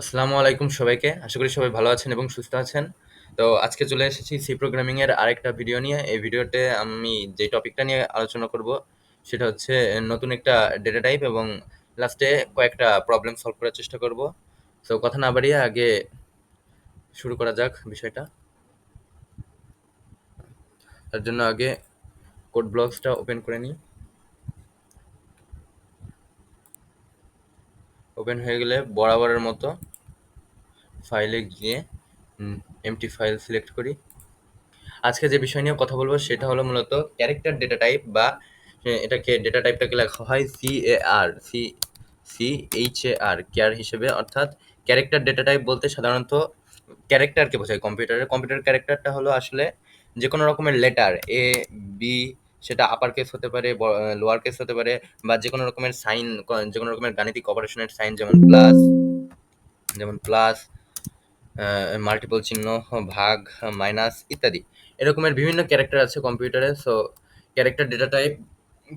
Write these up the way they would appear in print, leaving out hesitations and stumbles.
আসসালামু আলাইকুম সবাইকে। আশা করি সবাই ভালো আছেন এবং সুস্থ আছেন। তো আজকে চলে এসেছি সি প্রোগ্রামিং এর আরেকটা ভিডিও নিয়ে। এই ভিডিওতে আমি যে টপিকটা নিয়ে আলোচনা করব সেটা হচ্ছে নতুন একটা ডেটা টাইপ এবং লাস্টে কয়েকটা প্রবলেম সলভ করার চেষ্টা করব। তো কথা না বাড়িয়ে আগে শুরু করা যাক বিষয়টা। তার জন্য আগে কোড ব্লকসটা ওপেন করে নিই। ওপেন হয়ে গেলে বরাবরের মতো ফাইলে গিয়ে এমটি ফাইল সিলেক্ট করি। আজকে যে বিষয় নিয়ে কথা বলবো সেটা হলো মূলত ক্যারেক্টার ডেটা টাইপ বা এটাকে ডেটা টাইপটাকে লেখা হয় CAR কেয়ার হিসেবে, অর্থাৎ ক্যারেক্টার ডেটা টাইপ বলতে সাধারণত ক্যারেক্টারকে বোঝায়। কম্পিউটার ক্যারেক্টারটা হলো আসলে যে কোনো রকমের লেটার এ বি, সেটা আপার কেস হতে পারে, লোয়ার কেস হতে পারে, বা যে কোনো রকমের সাইন, যে কোনো রকমের গাণিতিক অপারেশনের সাইন, যেমন প্লাস, মাল্টিপল চিহ্ন, ভাগ, মাইনাস ইত্যাদি। এরকমের বিভিন্ন ক্যারেক্টার আছে কম্পিউটারে। সো ক্যারেক্টার ডেটা টাইপ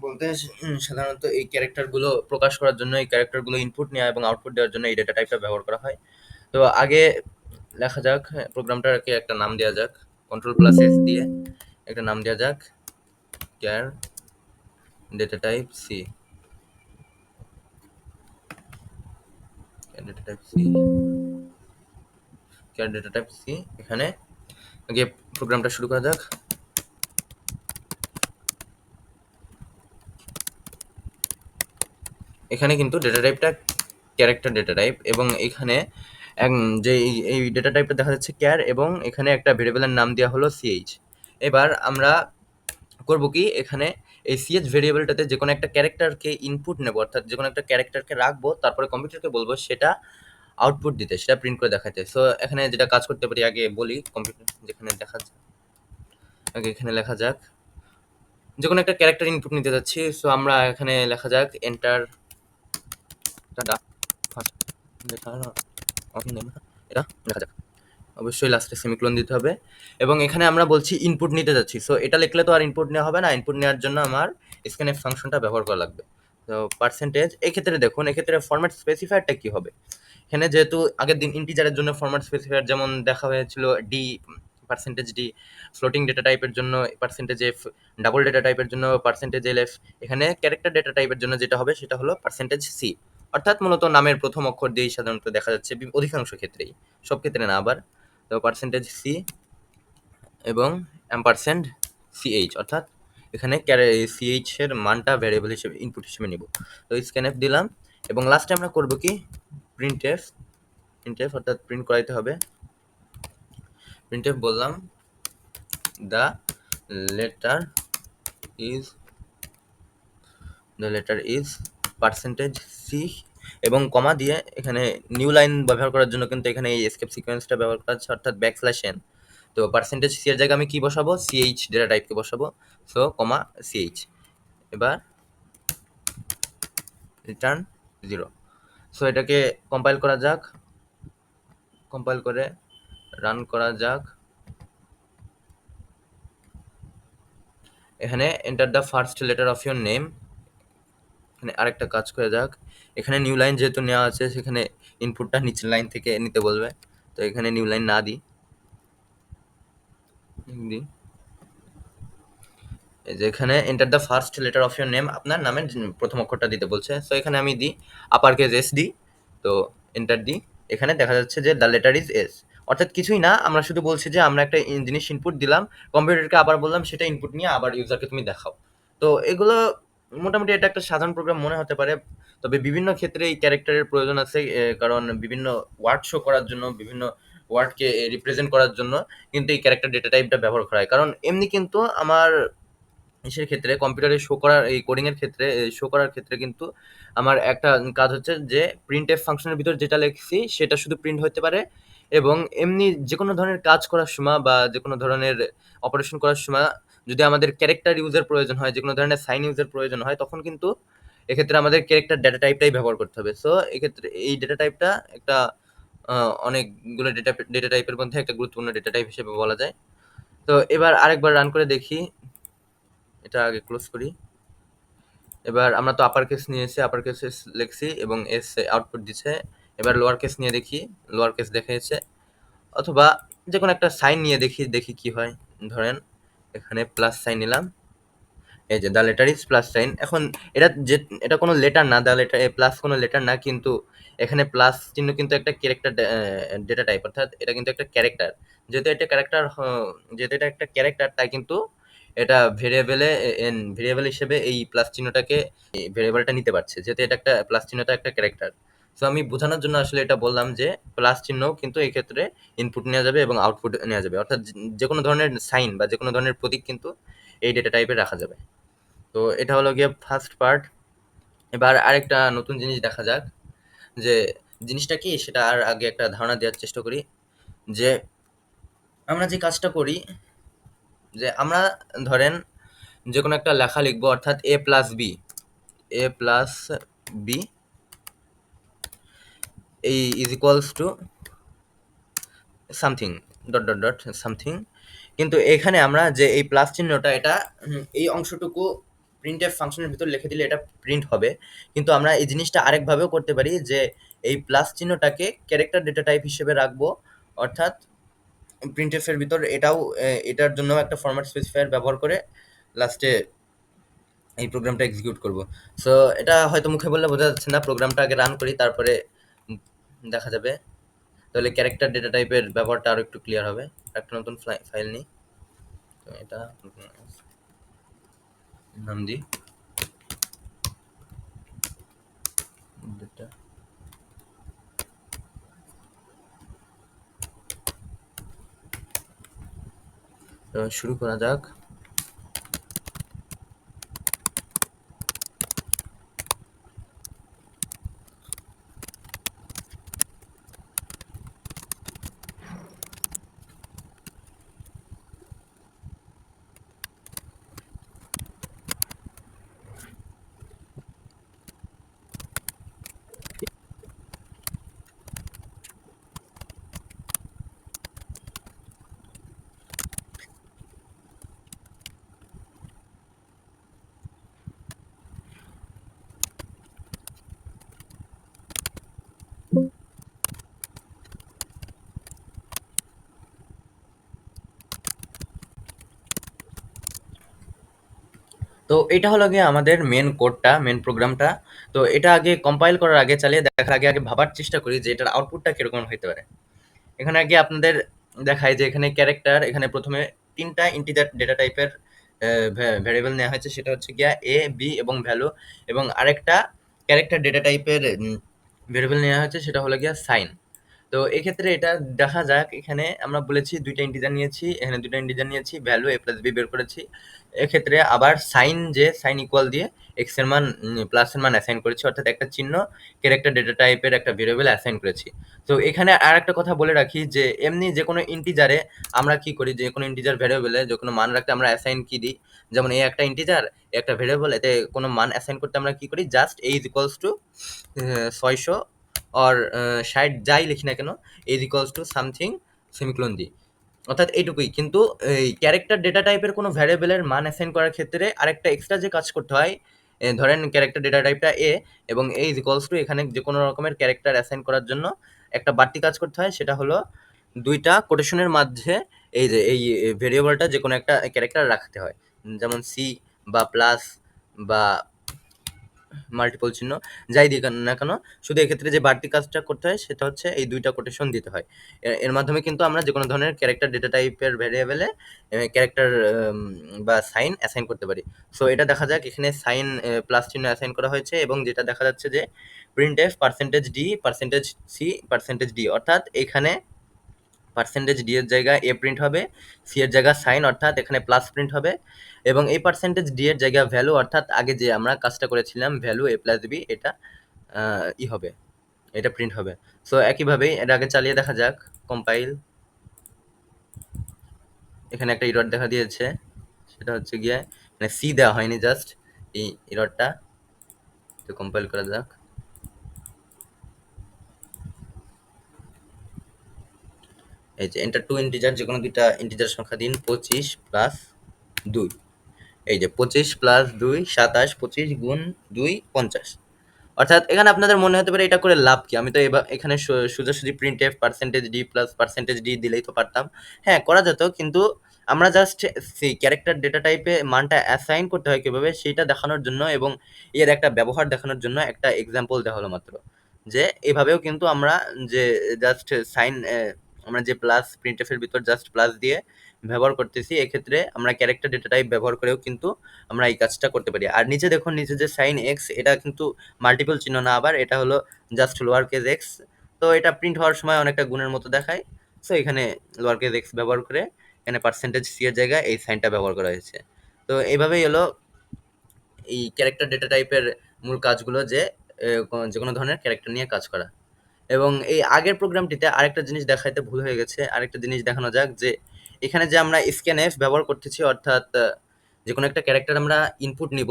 বলতে সাধারণত এই ক্যারেক্টারগুলো প্রকাশ করার জন্য, এই ক্যারেক্টারগুলো ইনপুট নেওয়া এবং আউটপুট দেওয়ার জন্য এই ডেটা টাইপটা ব্যবহার করা হয়। তো আগে লেখা যাক, প্রোগ্রামটাকে একটা নাম দেওয়া যাক, কন্ট্রোল+S দিয়ে একটা নাম দেওয়া যাক, char data type c. Char data type c, char data type c. এখানে আগে প্রোগ্রামটা শুরু করা যাক। এখানে কিন্তু ডেটা টাইপটা ক্যারেক্টার ডেটা টাইপ, এবং এখানে যে এই ডেটা টাইপটা দেখা যাচ্ছে ক্যার, এবং এখানে একটা ভেরিয়েবলের নাম দেওয়া হলো সিএইচ। এবার আমরা করব কি, এখানে এই সিএইচ ভেরিয়েবলটাতে যে কোনো একটা ক্যারেক্টারকে ইনপুট নেব, অর্থাৎ যে কোনো একটা ক্যারেক্টারকে রাখবো, তারপরে কম্পিউটারকে বলবো সেটা আউটপুট দিতে, সেটা প্রিন্ট করে দেখাতে। সো এখানে যেটা কাজ করতে পারি আগে বলি, কম্পিউটার যেখানে দেখা যাক, আগে এখানে লেখা যাক যে কোনো একটা ক্যারেক্টার ইনপুট নিতে যাচ্ছি। সো আমরা এখানে লেখা যাক এন্টার, লেখা এটা লেখা যাক, অবশ্যই লাস্টে সেমিকোলন দিতে হবে। এবং এখানে আমরা বলছি ইনপুট নিতে যাচ্ছি। সো এটা লিখলে তো আর ইনপুট নেওয়া হবে না, ইনপুট নেওয়ার জন্য আমার স্ক্যানএফ ফাংশনটা ব্যবহার করা লাগবে। তো পার্সেন্টেজ, এই ক্ষেত্রে দেখুন, এক্ষেত্রে ফরম্যাট স্পেসিফায়ারটা কি হবে। এখানে যেহেতু আগের দিন ইন্টিজারের জন্য ফরম্যাট স্পেসিফায়ার যেমন দেখা হয়েছিল D, percentage D, floating data টাইপের জন্য পার্সেন্টেজ এফ, ডাবল ডেটা টাইপের জন্য পার্সেন্টেজ এল এফ। এখানে ক্যারেক্টার ডেটা টাইপের জন্য যেটা হবে সেটা হলো পার্সেন্টেজ সি, অর্থাৎ মূলত নামের প্রথম অক্ষর দিয়েই সাধারণত দেখা যাচ্ছে অধিকাংশ ক্ষেত্রেই, সব ক্ষেত্রে না আবার। তো পার্সেন্টেজ সি এবং অ্যাম্পারস্যান্ড সিএইচ, অর্থাৎ এখানে সিএইচ এর মানটা ভ্যারিয়েবল হিসেবে ইনপুট হিসেবে নিব। তো স্ক্যানএফ দিলাম, এবং লাস্টে আমরা করব কি, প্রিন্টএফ, অর্থাৎ প্রিন্ট করাইতে হবে। প্রিন্টএফ বললাম the letter is, percentage c, এবং কমা দিয়ে এখানে নিউ লাইন ব্যবহার করার জন্য কিন্তু এখানে এই এসকেপ সিকোয়েন্সটা ব্যবহার করা হচ্ছে, অর্থাৎ ব্যাকস্ল্যাশ এন। তো পার্সেন্টেজ সি এর জায়গায় আমি কি বসাবো, সিএইচ ডেটা টাইপকে বসাবো। সো কমা সিএইচ, এবার রিটার্ন 0। সো এটাকে কম্পাইল করা যাক, কম্পাইল করে রান করা যাক। এখানে enter the first letter of your name, এখানে আরেকটা কাজ করে যাক। এখানে নিউ লাইন যেহেতু নেওয়া আছে, সেখানে ইনপুটটা নিচের লাইন থেকে নিতে বলবে। তো এখানে নিউ লাইন না দিই, এই যে এখানে enter the first letter of your name, আপনার নামের প্রথম অক্ষরটা দিতে বলছে। সো এখানে আমি দিই আপার কেস এস দিই, তো এন্টার দিই। এখানে দেখা যাচ্ছে যে দ্য লেটার ইজ এস, অর্থাৎ কিছুই না, আমরা শুধু বলছি যে আমরা একটা জিনিস ইনপুট দিলাম, কম্পিউটারকে আবার বললাম সেটা ইনপুট নিয়ে আবার ইউজারকে তুমি দেখাও। তো এগুলো মোটামুটি এটা একটা সাধারণ প্রোগ্রাম মনে হতে পারে, তবে বিভিন্ন ক্ষেত্রে এই ক্যারেক্টারের প্রয়োজন আছে। কারণ বিভিন্ন ওয়ার্ড শো করার জন্য, বিভিন্ন ওয়ার্ডকে রিপ্রেজেন্ট করার জন্য কিন্তু এই ক্যারেক্টার ডেটা টাইপটা ব্যবহার করা হয়। কারণ এমনি কিন্তু আমার ইসের ক্ষেত্রে, কম্পিউটারে শো করার, এই কোডিং এর ক্ষেত্রে শো করার ক্ষেত্রে কিন্তু আমার একটা কাজ হচ্ছে যে প্রিন্টএফ ফাংশনের ভিতর যেটা লিখছি সেটা শুধু প্রিন্ট হতে পারে, এবং এমনি যে কোনো ধরনের কাজ করার সময় বা যে কোনো ধরনের অপারেশন করার সময় যদি আমাদের ক্যারেক্টার ইউজের প্রয়োজন হয়, যে কোনো ধরনের সাইন ইউজের প্রয়োজন হয়, তখন কিন্তু এক্ষেত্রে আমাদের ক্যারেক্টার ডেটা টাইপটাই ব্যবহার করতে হবে। সো এক্ষেত্রে এই ডেটা টাইপটা একটা অনেকগুলো ডেটা টাইপের মধ্যে একটা গুরুত্বপূর্ণ ডেটা টাইপ হিসেবে বলা যায়। তো এবার আরেকবার রান করে দেখি, এটা আগে ক্লোজ করি। এবার আমরা তো আপার কেস নিয়েছি, আপার কেসে লিখছি এবং এস আউটপুট দিচ্ছে। এবার লোয়ার কেস নিয়ে দেখি, লোয়ার কেস দেখাচ্ছে, অথবা যে কোনো একটা সাইন নিয়ে দেখি, দেখি কি হয়। ধরেন এখানে প্লাস সাইন নিলাম, এই যে the letter is plus sign. এখন এটা যে, এটা কোনো লেটার না, দ্য লেটার প্লাস কোনো লেটার না, কিন্তু এখানে প্লাস চিহ্ন কিন্তু একটা ক্যারেক্টার ডেটা টাইপ, অর্থাৎ এটা কিন্তু একটা ক্যারেক্টার। যেহেতু এটা ক্যারেক্টার, যেহেতু এটা একটা ক্যারেক্টার, তাই কিন্তু এটা ভেরিয়েবলে ভেরিয়েবল হিসেবে এই প্লাস চিহ্নটাকে ভেরিয়েবলটা নিতে পারছে, যেহেতু এটা একটা প্লাস চিহ্নটা একটা ক্যারেক্টার। সো আমি বোঝানোর জন্য আসলে এটা বললাম যে প্লাস চিহ্ন কিন্তু এই ক্ষেত্রে ইনপুট নেওয়া যাবে এবং আউটপুট নেওয়া যাবে, অর্থাৎ যে কোনো ধরনের সাইন বা যে কোনো ধরনের প্রতীক কিন্তু এই ডেটা টাইপে রাখা যাবে। তো এটা হলো গিয়ে ফার্স্ট পার্ট। এবার আরেকটা নতুন জিনিস দেখা যাক, যে জিনিসটা কি সেটা আর আগে একটা ধারণা দেওয়ার চেষ্টা করি। যে আমরা যে কাজটা করি, যে আমরা ধরেন যে কোনো একটা লেখা লিখবো, অর্থাৎ এ প্লাস বি, এ প্লাস বি এই is equals to something, dot dot dot something. কিন্তু এখানে আমরা যে এই প্লাস চিহ্নটা, এটা এই অংশটুকু প্রিন্টএফ ফাংশনের ভিতর লিখে দিলে এটা প্রিন্ট হবে। কিন্তু আমরা এই জিনিসটা আরেকভাবেও করতে পারি, যে এই প্লাস চিহ্নটাকে ক্যারেক্টার ডেটা টাইপ হিসেবে রাখবো, অর্থাৎ প্রিন্টএফ এর ভিতর এটাও এটার জন্য একটা ফরম্যাট স্পেসিফায়ার ব্যবহার করে লাস্টে এই প্রোগ্রামটা এক্সিকিউট করব। সো এটা হয়তো মুখে বললে বোঝা যাচ্ছে না, প্রোগ্রামটা আগে রান করি, তারপরে দেখা যাবে। তাহলে ক্যারেক্টার ডেটা টাইপের ব্যবহারটা আরো একটু ক্লিয়ার হবে। একটা নতুন ফাইল নিই, তো এটা নাম দিই ডেটা। তো শুরু করা যাক। তো এটা হলো গিয়ে আমাদের মেন কোডটা, মেন প্রোগ্রামটা। তো এটা আগে কম্পাইল করার আগে, চালিয়ে দেখার আগে আগে ভাবার চেষ্টা করি যে এটার আউটপুটটা কিরকম হতে পারে। এখানে আগে আপনাদের দেখায় যে এখানে ক্যারেক্টার, এখানে প্রথমে তিনটা ইন্টিজার ডেটা টাইপের ভ্যারিয়েবল নেওয়া হয়েছে, সেটা হচ্ছে গিয়া এ, বি এবং ভ্যালু। এবং আরেকটা ক্যারেক্টার ডেটা টাইপের ভ্যারিয়েবল নেওয়া হয়েছে, সেটা হলো গিয়া সাইন। তো এক্ষেত্রে এটা দেখা যাক, এখানে আমরা বলেছি দুইটা ইন্টিজার নিয়েছি, এখানে দুইটা ইন্টিজার নিয়েছি, ভ্যালু এ প্লাস বি বের করেছি। এক্ষেত্রে আবার সাইন, যে সাইন ইকুয়াল দিয়ে এক্স এর মান প্লাস এর মান অ্যাসাইন করেছি, অর্থাৎ একটা চিহ্ন ক্যারেক্টার ডেটা টাইপের একটা ভেরিয়েবল অ্যাসাইন করেছি। তো এখানে আর একটা কথা বলে রাখি, যে এমনি যে কোনো ইন্টিজারে আমরা কি করি, যে কোনো ইন্টিজার ভেরিয়েবলে যে কোনো মান রাখতে আমরা অ্যাসাইন কি দিই। যেমন এই একটা ইন্টিজার, একটা ভেরিয়েবল, এতে কোনো মান অ্যাসাইন করতে আমরা কি করি, just a is equals two 600 or 60 যাই লিখি না কেন, is equals to something semicolon দিই, অর্থাৎ এইটুকুই। কিন্তু এই ক্যারেক্টার ডেটা টাইপের কোনো ভ্যারিয়েবলের মান অ্যাসাইন করার ক্ষেত্রে আরেকটা এক্সট্রা যে কাজ করতে হয়, ধরেন ক্যারেক্টার ডেটা টাইপটা এ এবং এ ইজ ইকুয়ালস টু, এখানে যে কোনো রকমের ক্যারেক্টার অ্যাসাইন করার জন্য একটা বাড়তি কাজ করতে হয়, সেটা হলো দুইটা কোটেশনের মাঝে এই যে এই ভেরিয়েবলটা যে কোনো একটা ক্যারেক্টার রাখতে হয়, যেমন সি বা প্লাস বা মাল্টিপল চিহ্ন, যাই দিই না কেন, শুধু এক্ষেত্রে যে বাড়তি কাজটা করতে হয় সেটা হচ্ছে এই দুইটা কোটেশন দিতে হয়। এর মাধ্যমে কিন্তু আমরা যে কোনো ধরনের ক্যারেক্টার ডেটা টাইপের ভ্যারিয়েবলে ক্যারেক্টার বা সাইন অ্যাসাইন করতে পারি। সো এটা দেখা যাক, এখানে সাইন প্লাস চিহ্ন অ্যাসাইন করা হয়েছে, এবং যেটা দেখা যাচ্ছে যে printf percentage d percentage c percentage d, অর্থাৎ এখানে পার্সেন্টেজ ডি এর জায়গায় এ প্রিন্ট হবে, সি এর জায়গায় সাইন, অর্থাৎ এখানে প্লাস প্রিন্ট হবে, এবং এই পার্সেন্টেজ ডি এর জায়গায় ভ্যালু, অর্থাৎ আগে যে আমরা কাজটা করেছিলাম ভ্যালু এ প্লাস বি, এটা ই হবে, এটা প্রিন্ট হবে। সো একইভাবেই এটা আগে চালিয়ে দেখা যাক, কম্পাইল। এখানে একটা ইরর দেখা দিয়েছে, সেটা হচ্ছে গিয়ে মানে সি দেওয়া হয়নি, জাস্ট এই ইররটা। তো কম্পাইল করা যাক। এই যে এন্টার টু ইন্টিজার, যে কোনো দুইটা ইন্টিজার সংখ্যা দিন, 25 প্লাস 2। এই যে 25 প্লাস 2 27, 25 গুণ 2 50। অর্থাৎ এখানে আপনাদের মনে হতে পারে এটা করে লাভ কি? আমি তো এখানে সোজাসুজি প্রিন্টএফ %d প্লাস %d দিলেই তো পারতাম। হ্যাঁ, করা যেত, কিন্তু আমরা জাস্ট সেই ক্যারেক্টার ডেটা টাইপে মানটা অ্যাসাইন করতে হয় কিভাবে সেইটা দেখানোর জন্য এবং এর একটা ব্যবহার দেখানোর জন্য একটা এক্সাম্পল দেওয়া হলো মাত্র। যে এভাবেও কিন্তু আমরা যে জাস্ট সাইন আমরা যে প্লাস প্রিন্টএফ এর ভিতর জাস্ট প্লাস দিয়ে ব্যবহার করতেছি, এক্ষেত্রে আমরা ক্যারেক্টার ডেটা টাইপ ব্যবহার করেও কিন্তু আমরা এই কাজটা করতে পারি। আর নিচে দেখুন, নিচে যে সাইন এক্স, এটা কিন্তু মাল্টিপল চিহ্ন না, আবার এটা হলো জাস্ট লোয়ার কেস এক্স। তো এটা প্রিন্ট হওয়ার সময় অনেকটা গুণের মতো দেখায়। সো এখানে লোয়ার কেস এক্স ব্যবহার করে এখানে পার্সেন্টেজ সি এর জায়গায় এই সাইনটা ব্যবহার করা হয়েছে। তো এইভাবেই হলো এই ক্যারেক্টার ডেটা টাইপের মূল কাজগুলো, যে যে কোনো ধরনের ক্যারেক্টার নিয়ে কাজ করা। এবং এই আগের প্রোগ্রামটিতে আরেকটা জিনিস দেখাইতে ভুল হয়ে গেছে, আরেকটা জিনিস দেখানো যাক। যে এখানে যে আমরা স্ক্যানএফ ব্যবহার করতেছি, অর্থাৎ যে কোনো একটা ক্যারেক্টার আমরা ইনপুট নিব,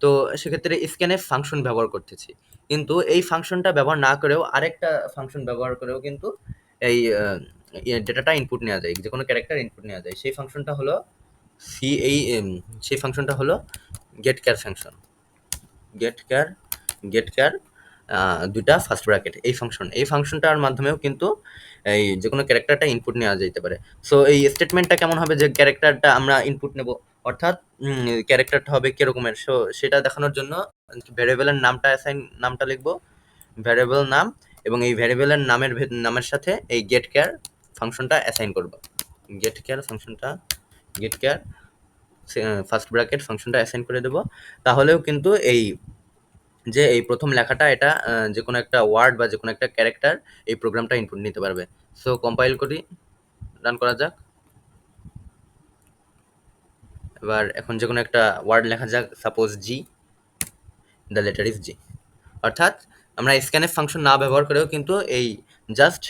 তো সেক্ষেত্রে স্ক্যানএফ ফাংশন ব্যবহার করতেছি। কিন্তু এই ফাংশনটা ব্যবহার না করেও আরেকটা ফাংশন ব্যবহার করেও কিন্তু এই ডেটাটা ইনপুট নেওয়া যায়, যে কোনো ক্যারেক্টার ইনপুট নেওয়া যায়। সেই ফাংশনটা হলো সেই ফাংশনটা হলো get char function. Get char get char দুইটা ফার্স্ট ব্র্যাকেট এই ফাংশনটার মাধ্যমেও কিন্তু এই যে কোনো ক্যারেক্টারটা ইনপুট নেওয়া যেতে পারে। সো এই স্টেটমেন্টটা কেমন হবে, যে ক্যারেক্টারটা আমরা ইনপুট নেব, অর্থাৎ ক্যারেক্টারটা হবে কিরকমের, সো সেটা দেখানোর জন্য ভ্যারিয়েবলের নামটা লিখবো, ভ্যারিয়েবল নাম, এবং এই ভ্যারিয়েবলের নামের সাথে এই গেট কেয়ার ফাংশনটা অ্যাসাইন করব। গেট কেয়ার ফাংশনটা গেট কেয়ার ফার্স্ট ব্র্যাকেট ফাংশনটা অ্যাসাইন করে দেব। তাহলেও কিন্তু এই প্রথম লেখাটা, এটা যে কোনো একটা ওয়ার্ড বা যে কোনো একটা ক্যারেক্টার এই প্রোগ্রামটা ইনপুট নিতে পারবে। সো কম্পাইল করি, রান করা যাক। এবার এখন যে কোনো একটা ওয়ার্ড লেখা যাক, suppose G, the letter is G. অর্থাৎ আমরা স্ক্যানএফ ফাংশন না ব্যবহার করেও কিন্তু এই জাস্ট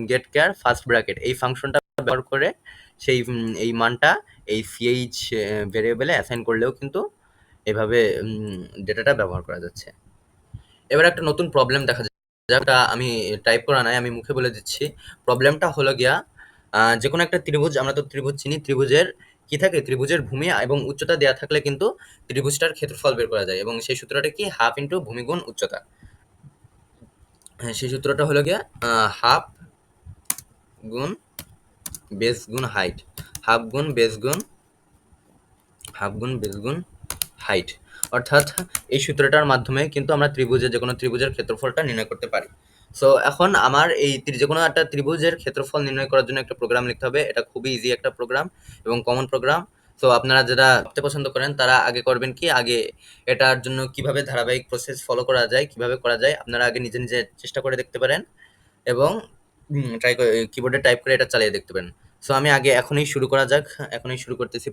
গেট কেয়ার ফার্স্ট ব্র্যাকেট এই ফাংশনটা ব্যবহার করে সেই এই মানটা এই সিএইচ ভেরিয়েবলে অ্যাসাইন করলেও কিন্তু এভাবে ডেটাটা ব্যবহার করা যাচ্ছে। এবার একটা নতুন প্রবলেম দেখা যায়, যেটা আমি টাইপ করা নাই, আমি মুখে বলে দিচ্ছি। প্রবলেমটা হলো গিয়া, যে কোনো একটা ত্রিভুজ, আমরা তো ত্রিভুজ চিনি, ত্রিভুজের কি থাকে, ত্রিভুজের ভূমি এবং উচ্চতা দেওয়া থাকলে কিন্তু ত্রিভুজটার ক্ষেত্রফল বের করা যায়, এবং সেই সূত্রটা কি, হাফ ইন্টু ভূমি গুণ উচ্চতা। হ্যাঁ, সেই সূত্রটা হলো গিয়া হাফ গুণ বেস গুণ হাইট, হাফ গুণ বেস গুণ হাইট। অর্থাৎ এই সূত্রটার মাধ্যমে কিন্তু আমরা যে কোনো ত্রিভুজের ক্ষেত্রফলটা নির্ণয় করতে পারি। সো এখন আমার এই যে কোনো একটা ত্রিভুজের ক্ষেত্রফল নির্ণয় করার জন্য একটা প্রোগ্রাম লিখতে হবে। এটা খুবই ইজি একটা প্রোগ্রাম এবং কমন প্রোগ্রাম। তো আপনারা যারা ভাবতে পছন্দ করেন তারা আগে করবেন কি, আগে এটার জন্য কিভাবে ধারাবাহিক প্রসেস ফলো করা যায়, কিভাবে করা যায়, আপনারা আগে নিজে নিজে চেষ্টা করে দেখতে পারেন এবং কিবোর্ডে টাইপ করে এটা চালিয়ে দেখতে পারেন। সো আমি আগে এখনই শুরু করা যাক, এখনই শুরু করতেছি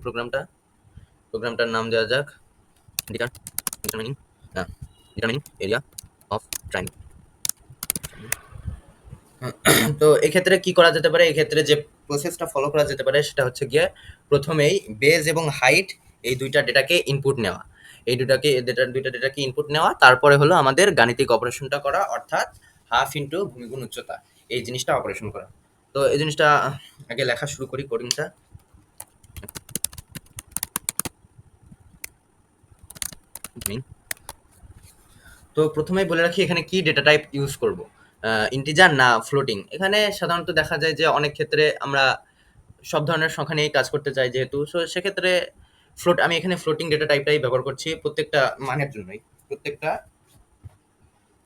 প্রোগ্রামটার নাম দেওয়া যাক determining determining area of triangle। তো এক্ষেত্রে কি করা যেতে পারে, এক্ষেত্রে যে প্রসেসটা ফলো করা যেতে পারে সেটা হচ্ছে গিয়ে, প্রথমেই বেজ এবং হাইট এই দুইটা ডেটাকে ইনপুট নেওয়া, দুইটা ডেটাকে ইনপুট নেওয়া, তারপরে হলো আমাদের গাণিতিক অপারেশনটা করা, অর্থাৎ হাফ ইন্টু ভূমিগুণ উচ্চতা, এই জিনিসটা অপারেশন করা। তো এই জিনিসটা আগে লেখা শুরু করি, কোডিংটা। তো প্রথমেই বলে রাখি এখানে কি ডেটা টাইপ ইউজ করব, ইন্টিজার না ফ্লোটিং। এখানে সাধারণত দেখা যায় যে অনেক ক্ষেত্রে আমরা সব ধরনের সংখ্যা নিয়েই কাজ করতে চাই যেহেতু, সো সেক্ষেত্রে আমি এখানে ফ্লোটিং ডেটা টাইপটাই ব্যবহার করছি প্রত্যেকটা মানের জন্যই, প্রত্যেকটা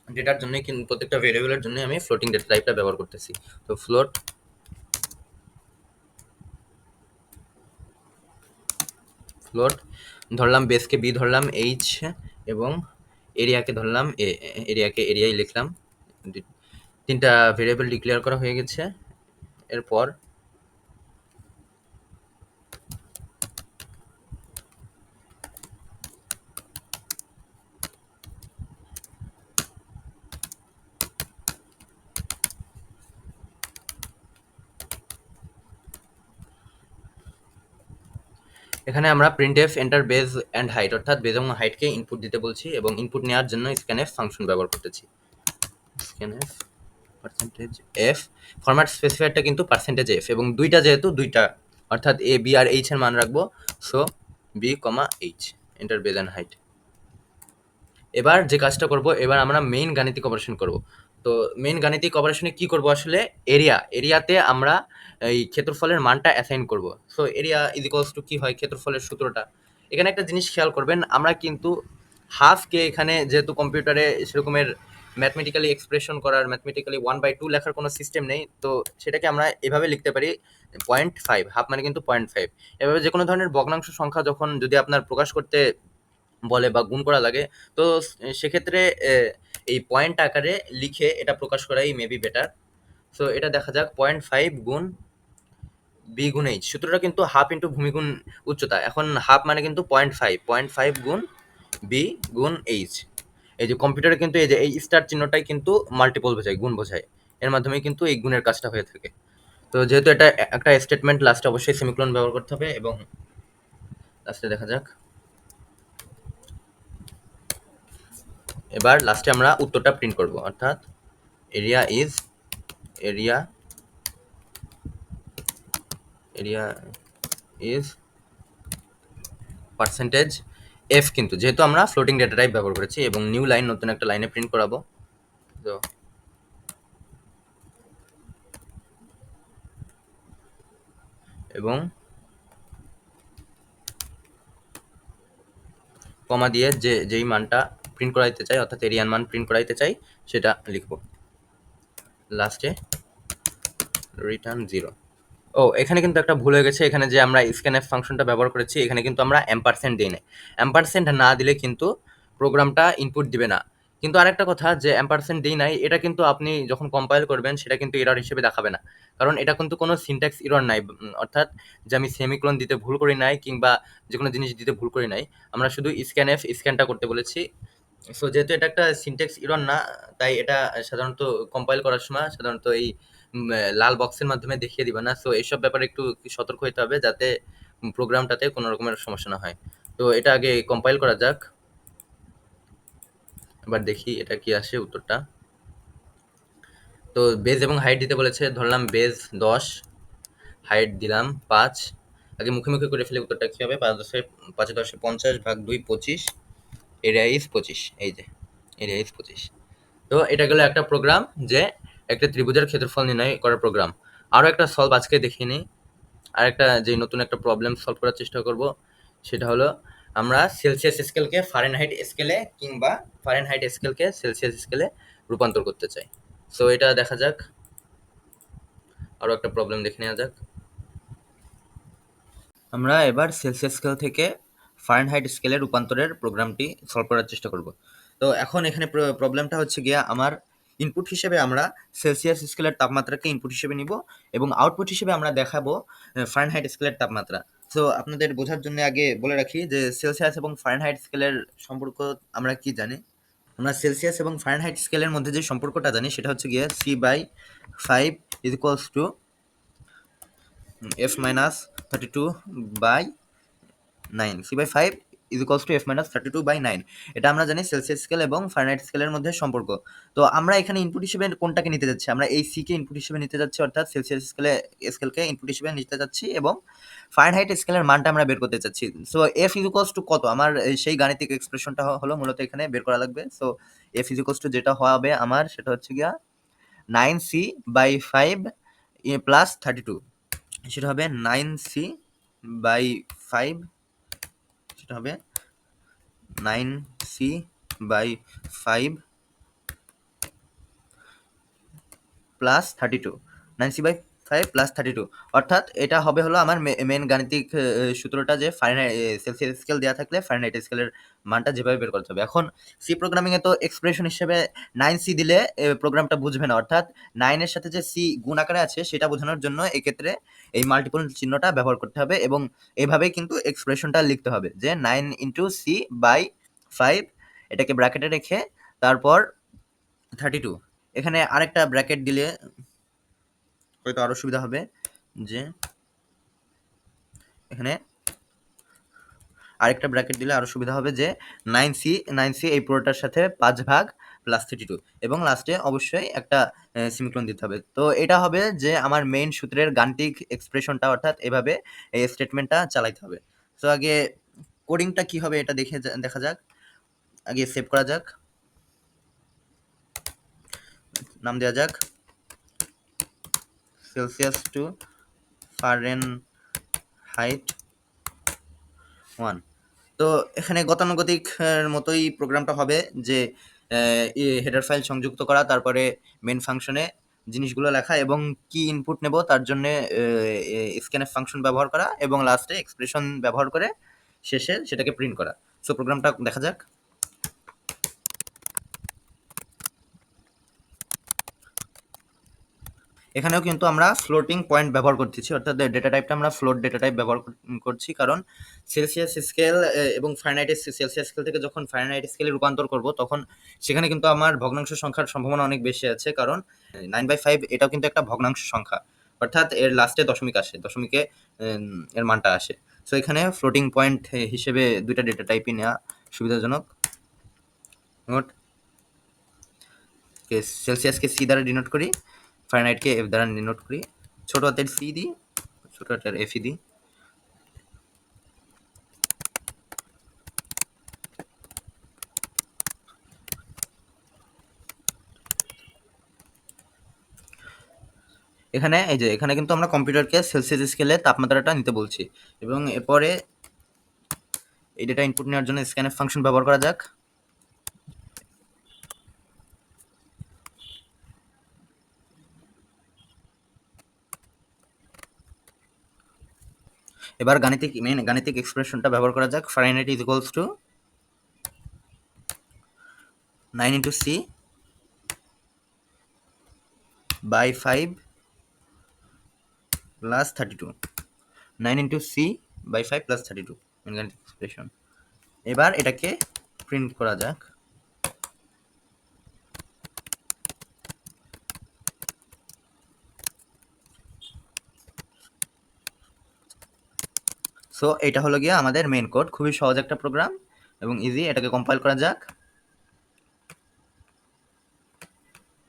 ডেটার জন্যই, কিন্তু প্রত্যেকটা ভেরিয়েবলের জন্য আমি ফ্লোটিং ডেটা টাইপটা ব্যবহার করতেছি। তো ফ্লোট ধরলাম, বেসকে বি ধরলাম, এইচ এবং এরিয়াকে ধরলাম এরিয়াই লিখলাম। তিনটা ভেরিয়েবল ডিক্লেয়ার করা হয়ে গেছে। এরপর এখানে আমরা printf enter base and height, অর্থাৎ বেজ এবং হাইটকে ইনপুট দিতে বলছি এবং ইনপুট নেওয়ার জন্য স্ক্যানএফ ফাংশন ব্যবহার করতেছি। স্ক্যানএফ পার্সেন্টেজ এফ, ফরম্যাট স্পেসিফায়ারটা কিন্তু পার্সেন্টেজ এফ, এবং যেহেতু দুইটা, অর্থাৎ এ বি আর এইচ এর মান রাখবো। So b comma h, enter base and height. এবার যে কাজটা করব, এবার আমরা মেইন গাণিতিক অপারেশন করব। তো মেইন গাণিতিক অপারেশনে কি করব আসলে, এরিয়াতে আমরা এই ক্ষেত্রফলের মানটা অ্যাসাইন করব। So area is equals two কি হয়, ক্ষেত্রফলের সূত্রটা। এখানে একটা জিনিস খেয়াল করবেন, আমরা কিন্তু হাফকে এখানে যেহেতু কম্পিউটারে সেরকমের ম্যাথমেটিক্যালি এক্সপ্রেশন করার, ম্যাথমেটিক্যালি 1/2 লেখার কোনো সিস্টেম নেই, তো সেটাকে আমরা এভাবে লিখতে পারি 0.5, হাফ মানে কিন্তু 0.5। এভাবে যে কোনো ধরনের ভগ্নাংশ সংখ্যা যখন যদি আপনার প্রকাশ করতে বলে বা গুণ করা লাগে, তো সেক্ষেত্রে এই পয়েন্ট আকারে লিখে এটা প্রকাশ করাই মেবি বেটার। সো এটা দেখা যাক, 0.5 গুণ বি গুণ এইচ, সূত্রটা কিন্তু হাফ ইন্টু ভূমি গুণ উচ্চতা। এখন হাফ মানে কিন্তু 0.5 গুণ বি গুণ এইচ। এই যে কম্পিউটারে কিন্তু এই যে এই স্টার চিহ্নটাই কিন্তু মাল্টিপল বোঝায়, গুণ বোঝায়। এর মাধ্যমে কিন্তু এই গুণের কাজটা হয়ে থাকে। তো যেহেতু এটা একটা স্টেটমেন্ট, লাস্টে অবশ্যই সেমিকোলন ব্যবহার করতে হবে, এবং লাস্টে দেখা যাক, এবার লাস্টে আমরা উত্তরটা প্রিন্ট করব, অর্থাৎ area is area area is percentage F, কিন্তু যেহেতু আমরা ফ্লোটিং ডেটা টাইপ ব্যবহার করেছি, এবং নিউ লাইন, নতুন একটা লাইনে প্রিন্ট করাবো। তো এবং কমা দিয়ে যেই মানটা প্রিন্ট করাইতে চাই, অর্থাৎ এরিয়ার মান প্রিন্ট করাইতে চাই, সেটা লিখব। লাস্টে রিটার্ন 0। ও, এখানে কিন্তু একটা ভুল হয়ে গেছে। এখানে যে আমরা স্ক্যানএফ ফাংশনটা ব্যবহার করেছি, এখানে কিন্তু আমরা অ্যাম্পারসেন্ট দিই না। অ্যাম্পারসেন্ট না দিলে কিন্তু প্রোগ্রামটা ইনপুট দিবে না। কিন্তু আরেকটা কথা, যে অ্যাম্পারসেন্ট দিই নাই, এটা কিন্তু আপনি যখন কম্পাইল করবেন সেটা কিন্তু এরর হিসেবে দেখাবে না, কারণ এটা কিন্তু কোনো সিনট্যাক্স এরর নাই। অর্থাৎ যে আমি সেমিকোলন দিতে ভুল করি নাই, কিংবা যে কোনো জিনিস দিতে ভুল করি নাই, আমরা শুধু স্ক্যানএফ স্ক্যানটা করতে বলেছি। সো যেহেতু এটা একটা সিনট্যাক্স এরর না, তাই এটা সাধারণত কম্পাইল করার সময় সাধারণত এই লাল বক্সের মাধ্যমে দেখিয়ে দিবে না। সো এইসব ব্যাপারে একটু সতর্ক হতে হবে, যাতে প্রোগ্রামটাতে কোনো রকমের সমস্যা না হয়। তো এটা আগে কম্পাইল করা যাক, এবার দেখি এটা কি আসে উত্তরটা। তো বেজ এবং হাইট দিতে বলেছে, ধরলাম বেজ 10, হাইট দিলাম 5। আগে মুখে মুখে করে ফেলে উত্তরটা কি হবে, 5 10 50 ভাগ 2 25, এরিয়া ইজ 25। এই যে এরিয়া ইজ 25। তো এটা গেল একটা প্রোগ্রাম, যে একটা ত্রিভুজের ক্ষেত্রফল নির্ণয় করার প্রোগ্রাম। আরও একটা সলভ আজকে দেখিয়ে নিই। আর একটা যে নতুন একটা প্রবলেম সলভ করার চেষ্টা করব, সেটা হলো, আমরা সেলসিয়াস স্কেলকে ফারেনহাইট স্কেলে, কিংবা ফারেনহাইট স্কেলকে সেলসিয়াস স্কেলে রূপান্তর করতে চাই। সো এটা দেখা যাক, আরও একটা প্রবলেম দেখে নেওয়া যাক। আমরা এবার সেলসিয়াস স্কেল থেকে ফারেনহাইট স্কেলে রূপান্তরের প্রোগ্রামটি সলভ করার চেষ্টা করব। তো এখন এখানে প্রবলেমটা হচ্ছে গিয়া, আমার ইনপুট হিসেবে আমরা সেলসিয়াস স্কেলের তাপমাত্রাকে ইনপুট হিসেবে নিব, এবং আউটপুট হিসেবে আমরা দেখাবো ফারেনহাইট স্কেলের তাপমাত্রা। সো আপনাদের বোঝার জন্য আগে বলে রাখি যে সেলসিয়াস এবং ফারেনহাইট স্কেলের সম্পর্ক আমরা কি জানি। আমরা সেলসিয়াস এবং ফারেনহাইট স্কেলের মধ্যে যে সম্পর্কটা জানি, সেটা হচ্ছে গিয়ে C/5 is equals two F-32/9। C/5 is equals two F-32/9। এটা আমরা জানি সেলসিয়াস স্কেল এবং ফারেনহাইট স্কেলের মধ্যে সম্পর্ক। তো আমরা এখানে ইনপুট হিসেবে কোনটাকে নিতে যাচ্ছি, আমরা এই সি কে ইনপুট হিসেবে নিতে যাচ্ছি, অর্থাৎ সেলসিয়াস স্কেলকে ইনপুট হিসেবে নিতে যাচ্ছি, এবং ফারেনহাইট স্কেলের মানটা আমরা বের করতে চাচ্ছি। So F is equals two কত, আমার সেই গাণিতিক এক্সপ্রেশনটা হলো মূলত এখানে বের করা লাগবে। So F is equals two যেটা হবে আমার, সেটা হচ্ছে গিয়া 9C/5 প্লাস 32। সেটা হবে 9C/5, সেটা হবে 9C/5 প্লাস 32, 9C/5 প্লাস 32। অর্থাৎ এটা হবে হলো আমার মেন গাণিতিক সূত্রটা, যে ফারেনহাইট সেলসিয়াস স্কেল দেওয়া থাকলে ফারেনহাইট স্কেলের মানটা যেভাবে বের করতে হবে। এখন সি প্রোগ্রামিং এ তো এক্সপ্রেশন হিসেবে 9C দিলে প্রোগ্রামটা বুঝবে না, অর্থাৎ 9 এর সাথে যে সি গুণ আকারে আছে সেটা বোঝানোর জন্য এক্ষেত্রে এই মাল্টিপল চিহ্নটা ব্যবহার করতে হবে, এবং এভাবেই কিন্তু এক্সপ্রেশনটা লিখতে হবে, যে 9 ইন্টু C/5, এটাকে ব্র্যাকেটে রেখে তারপর 32। এখানে আরেকটা ব্র্যাকেট দিলে হয়তো আরো সুবিধা হবে, যে এখানে আরেকটা ব্র্যাকেট দিলে আরো সুবিধা হবে, যে 9C এই পুরোটার সাথে 5 ভাগ প্লাস 32, এবং লাস্টে অবশ্যই একটা সেমিকোলন দিতে হবে। তো এটা হবে যে আমার মেইন সূত্রের গাণিতিক এক্সপ্রেশনটা, অর্থাৎ এভাবে এই স্টেটমেন্টটা চালাইতে হবে। তো আগে কোডিংটা কি হবে এটা দেখা যাক। আগে সেভ করা যাক, নাম দেওয়া যাক সেলসিয়াস টু ফারেনহাইট 1। তো এখানে গতানুগতিক মতোই প্রোগ্রামটা হবে, যে হেডার ফাইল সংযুক্ত করা, তারপরে মেন ফাংশনে জিনিসগুলো লেখা এবং কি ইনপুট নেব তার জন্য স্ক্যানএফ ফাংশন ব্যবহার করা এবং লাস্টে এক্সপ্রেশন ব্যবহার করে শেষে সেটাকে প্রিন্ট করা। সো প্রোগ্রামটা দেখা যাক। এখানেও কিন্তু আমরা ফ্লোটিং পয়েন্ট ব্যবহার করতেছি, অর্থাৎ ডেটা টাইপটা আমরা ফ্লোট ডেটা টাইপ ব্যবহার করছি, কারণ সেলসিয়াস স্কেল এবং ফারেনহাইট সেলসিয়াস স্কেল থেকে যখন ফারেনহাইট স্কেলে রূপান্তর করব তখন সেখানে কিন্তু আমার ভগ্নাংশ সংখ্যার সম্ভাবনা অনেক বেশি আছে, কারণ 9/5 এটাও কিন্তু একটা ভগ্নাংশ সংখ্যা, অর্থাৎ এর লাস্টে দশমিক আসে, দশমিকে এর মানটা আসে। সো এখানে ফ্লোটিং পয়েন্ট হিসেবে দুইটা ডেটা টাইপই নেওয়া সুবিধাজনক। নোট সেলসিয়াসকে সি দ্বারা ডিনোট করি, ফারেনহাইটকে এফ দ্বারা ডিনোট করি, ছোট হাতের সি দিই, ছোট হাতের এফ দিই। এখানে এই যে এখানে কিন্তু আমরা কম্পিউটারকে সেলসিয়াস স্কেলে তাপমাত্রাটা নিতে বলছি, এবং এরপরে এই ডেটা ইনপুট নেওয়ার জন্য স্ক্যানএফ ফাংশন ব্যবহার করা যাক। এবার গাণিতিক এক্সপ্রেশনটা ব্যবহার করা যাক। Fahrenheit is equals to 9 into c by 5 plus 32, 9 into c by 5 plus 32 গাণিতিক এক্সপ্রেশন। এবার এটাকে প্রিন্ট করা যাক। সো এটা হলো গিয়ে আমাদের মেইন কোড, খুবই সহজ একটা প্রোগ্রাম এবং ইজি। এটাকে কম্পাইল করা যাক,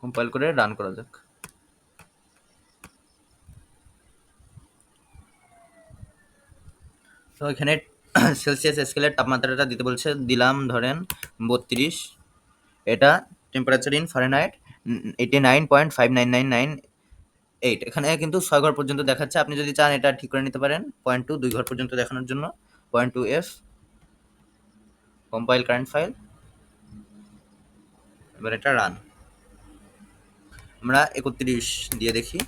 কম্পাইল করে রান করা যাক। তো এখানে সেলসিয়াস স্কেলের তাপমাত্রাটা দিতে বলছে, দিলাম ধরেন 32, এটা টেম্পারেচার ইন ফারেনহাইট 89.59998। এখানে কিন্তু 6 ঘর পর্যন্ত দেখাচ্ছে, আপনি যদি চান এটা ঠিক করে নিতে পারেন 0.2 2 ঘর পর্যন্ত দেখানোর জন্য। 0.2 এফ কম্পাইল কারেন্ট ফাইল, এবার এটা রান। আমরা 31 দিয়ে দেখি,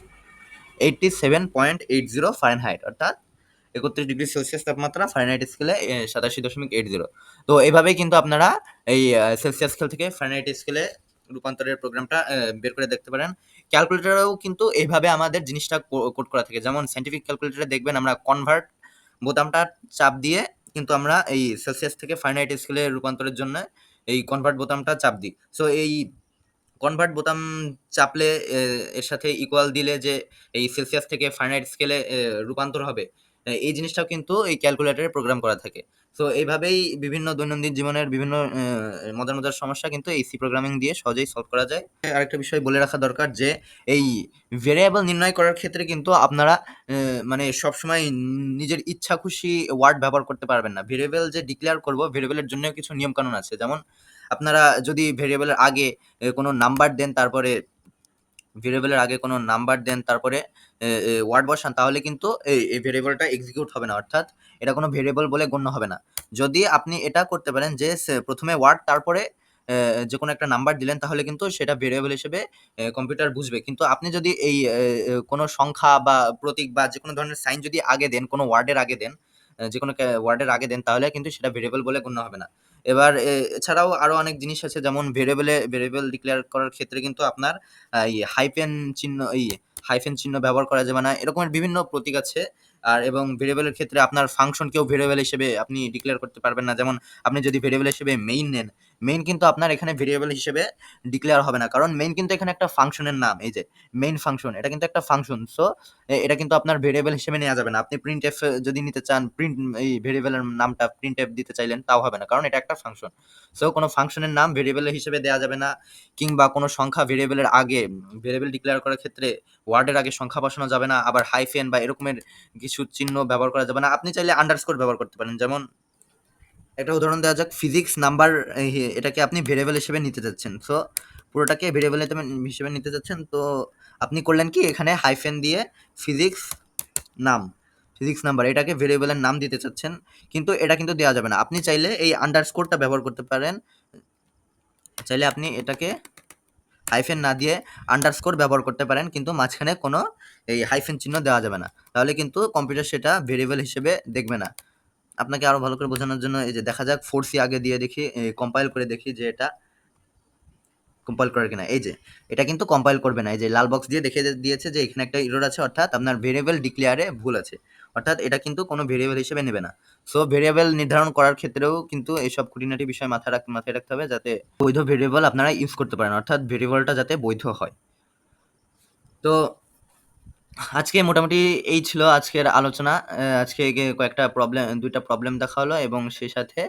87.80 ফারেনহাইট, অর্থাৎ 31 ডিগ্রি সেলসিয়াস তাপমাত্রা, ফারেনহাইট স্কেলে 87.80। তো এইভাবেই কিন্তু আপনারা এই সেলসিয়াস স্কেল থেকে ফারেনহাইট স্কেলে রূপান্তরের প্রোগ্রামটা বের করে দেখতে পারেন। ক্যালকুলেটরেও কিন্তু এইভাবে আমাদের জিনিসটা কোড করা থাকে, যেমন সায়েন্টিফিক ক্যালকুলেটরে দেখবেন আমরা কনভার্ট বোতামটা চাপ দিয়ে কিন্তু আমরা এই সেলসিয়াস থেকে ফারেনহাইট স্কেলে রূপান্তরের জন্য এই কনভার্ট বোতামটা চাপ দিই। সো এই কনভার্ট বোতাম চাপলে এর সাথে ইকুয়াল দিলে যে এই সেলসিয়াস থেকে ফারেনহাইট স্কেলে রূপান্তর হবে, এই জিনিসটাও কিন্তু এই ক্যালকুলেটরে প্রোগ্রাম করা থাকে। সো এইভাবেই বিভিন্ন দৈনন্দিন জীবনের বিভিন্ন মজার মজার সমস্যা কিন্তু এই সি প্রোগ্রামিং দিয়ে সহজেই সলভ করা যায়। আরেকটা বিষয় বলে রাখা দরকার যে এই ভেরিয়েবল নির্ণয় করার ক্ষেত্রে কিন্তু আপনারা মানে সবসময় নিজের ইচ্ছা খুশি ওয়ার্ড ব্যবহার করতে পারবেন না। ভেরিয়েবল যে ডিক্লেয়ার করব, ভেরিয়েবলের জন্যও কিছু নিয়মকানুন আছে। যেমন আপনারা যদি ভেরিয়েবলের আগে কোনো নাম্বার দেন, তারপরে ভেরিয়েবলের আগে কোনো নাম্বার দেন, তারপরে ওয়ার্ড বসান, তাহলে কিন্তু এই ভেরিয়েবলটা এক্সিকিউট হবে না, অর্থাৎ এটা কোনো ভেরিয়েবল বলে গণ্য হবে না। যদি আপনি এটা করতে পারেন যে প্রথমে ওয়ার্ড তারপরে যে কোনো একটা নাম্বার দিলেন, তাহলে কিন্তু সেটা ভেরিয়েবল হিসেবে কম্পিউটার বুঝবে। কিন্তু আপনি যদি এই কোনো সংখ্যা বা প্রতীক বা যে কোনো ধরনের সাইন যদি আগে দেন, কোনো ওয়ার্ডের আগে দেন, যে কোনো ওয়ার্ডের আগে দেন, তাহলে কিন্তু সেটা ভেরিয়েবল বলে গণ্য হবে না। এবার এছাড়াও আরো অনেক জিনিস আছে, যেমন ভেরিয়েবল ডিক্লেয়ার করার ক্ষেত্রে কিন্তু আপনার হাইফেন চিহ্ন ব্যবহার করা যাবে না, এরকমের বিভিন্ন প্রতীক আছে। আর এবং ভেরিয়েবলের ক্ষেত্রে আপনার ফাংশনকেও ভেরিয়েবল হিসেবে আপনি ডিক্লেয়ার করতে পারবেন না। যেমন আপনি যদি ভেরিয়েবল হিসেবে মেইন নেন, মেইন কিন্তু আপনার এখানে ভেরিয়েবল হিসেবে ডিক্লেয়ার হবে না, কারণ মেইন কিন্তু এখানে একটা ফাংশনের নাম। এই যে মেইন ফাংশন, এটা কিন্তু একটা ফাংশন। সো এটা কিন্তু আপনার ভেরিয়েবল হিসেবে নেওয়া যাবে না। আপনি প্রিন্ট এফ যদি নিতে চান, এই ভেরিয়েবলের নামটা প্রিন্ট এফ দিতে চাইলেন, তাও হবে না, কারণ এটা একটা ফাংশন। সো কোনো ফাংশনের নাম ভেরিয়েবল হিসেবে দেওয়া যাবে না, কিংবা কোনো সংখ্যা ভেরিয়েবলের আগে, ভেরিয়েবল ডিক্লেয়ার করার ক্ষেত্রে ওয়ার্ডের আগে সংখ্যা বসানো যাবে না, আবার হাইফেন বা এরকমের কিছু চিহ্ন ব্যবহার করা যাবে না। আপনি চাইলে আন্ডারস্কোর ব্যবহার করতে পারেন। যেমন একটা উদাহরণ দেওয়া যাক, ফিজিক্স নাম্বার, এটাকে আপনি ভেরিয়েবল হিসেবে নিতে চাচ্ছেন। সো পুরোটাকে ভেরিয়েবল হিসেবে নিতে চাচ্ছেন, তো আপনি করলেন কি, এখানে হাইফেন দিয়ে ফিজিক্স নাম, ফিজিক্স নাম্বার, এটাকে ভেরিয়েবলের নাম দিতে চাচ্ছেন, কিন্তু এটা কিন্তু দেওয়া যাবে না। আপনি চাইলে এই আন্ডারস্কোরটা ব্যবহার করতে পারেন, চাইলে আপনি এটাকে হাইফেন না দিয়ে আন্ডারস্কোর ব্যবহার করতে পারেন, কিন্তু মাঝখানে কোনো এই হাইফেন চিহ্ন দেওয়া যাবে না, তাহলে কিন্তু কম্পিউটার সেটা ভেরিয়েবল হিসেবে দেখবে না। আপনাকে আরো ভালো করে বোঝানোর জন্য এই যে দেখা যাক, ফোর্সি আগে দিয়ে দেখি, কম্পাইল করে দেখি যে এটা কম্পাইল করে কিনা। এই যে এটা কিন্তু কম্পাইল করবে না, এই যে লাল বক্স দিয়ে দেখে দিয়েছে যে এখানে একটা এরর আছে, অর্থাৎ আপনার ভেরিয়েবল ডিক্লেয়ারে ভুল আছে, অর্থাৎ এটা কিন্তু কোনো ভেরিয়েবল হিসেবে নেবে না। সো ভেরিয়েবল নির্ধারণ করার ক্ষেত্রেও কিন্তু এইসব খুঁটিনাটি বিষয় মাথায় রাখতে হবে, যাতে বৈধ ভেরিয়েবল আপনারা ইউজ করতে পারেন, অর্থাৎ ভেরিয়েবলটা যাতে বৈধ হয়। তো আজকে মোটামুটি এই ছিল আজকের আলোচনা। আজকে কয়েকটা প্রবলেম, ২ টা প্রবলেম দেখা হলো, এবং সেই সাথে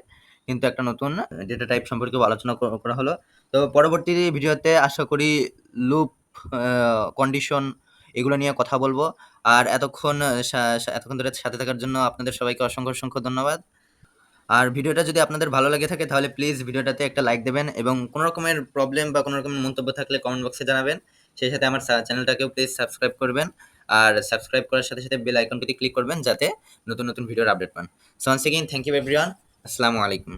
কিন্তু একটা নতুন ডেটা টাইপ সম্পর্কেও আলোচনা করা হলো। তো পরবর্তী ভিডিওতে আশা করি লুপ, আ কন্ডিশন এগুলো নিয়ে কথা বলব। আর এতক্ষণ ধরে সাথে থাকার জন্য আপনাদের সবাইকে অসংখ্য ধন্যবাদ। আর ভিডিওটা যদি আপনাদের ভালো লেগে থাকে তাহলে প্লিজ ভিডিওটাতে একটা লাইক দেবেন, এবং কোনো রকমের প্রবলেম বা কোনো রকমের মন্তব্য থাকলে কমেন্ট বক্সে জানাবেন। সেই সাথে আমার চ্যানেলটাকেও প্লিজ সাবস্ক্রাইব করবেন। আর সাবস্ক্রাইব করার সাথে বেল আইকনটিতে ক্লিক করবেন, যাতে নতুন ভিডিওর আপডেট পান। So once again thank you everyone. আসসালামু আলাইকুম।